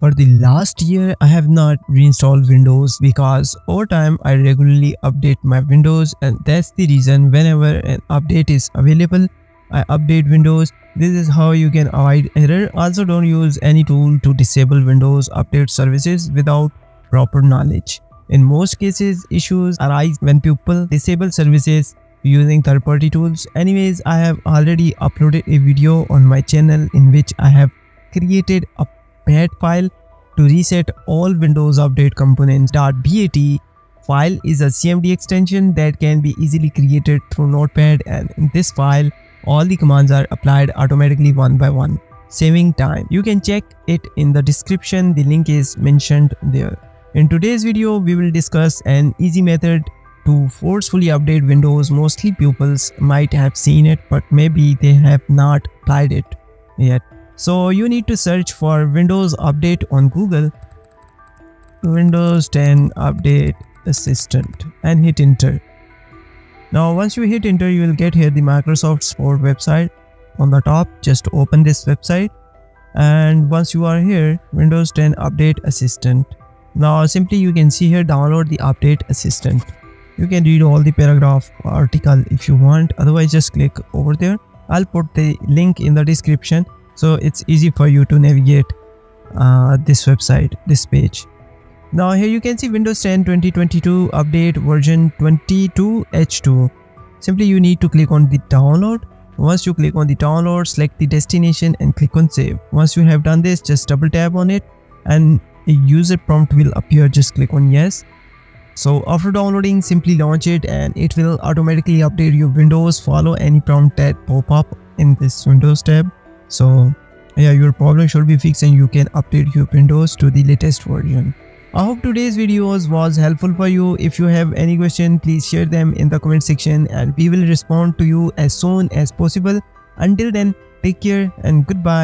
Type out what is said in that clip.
For the last year, I have not reinstalled Windows because over time I regularly update my Windows, and that's the reason whenever an update is available, I update Windows. This is how you can avoid error. Also, don't use any tool to disable Windows update services without proper knowledge. In most cases, issues arise when people disable services using third-party tools. Anyways, I have already uploaded a video on my channel in which I have created a bat file to reset all Windows Update components. .bat file is a CMD extension that can be easily created through Notepad, and in this file all the commands are applied automatically one by one, saving time. You can check it in the description, the link is mentioned there. In today's video, we will discuss an easy method to forcefully update Windows. Mostly pupils might have seen it, but maybe they have not applied it yet. So you need to search for Windows Update on Google, Windows 10 Update Assistant, and hit enter. Now once you hit enter, you will get here the Microsoft support website. On the top, just open this website, and once you are here, Windows 10 Update Assistant. Now simply you can see here, download the Update Assistant. You can read all the paragraph article if you want, otherwise just click over there. I'll put the link in the description, so it's easy for you to navigate this website, this page. Now here you can see Windows 10 2022 update version 22H2. Simply you need to click on the download. Once you click on the download, select the destination and click on save. Once you have done this, just double tap on it and a user prompt will appear. Just click on yes. So after downloading, simply launch it and it will automatically update your Windows. Follow any prompt that pop up in this Windows tab. So yeah, your problem should be fixed and you can update your Windows to the latest version. I hope today's videos was helpful for you. If you have any question, please share them in the comment section and we will respond to you as soon as possible. Until then, take care and goodbye.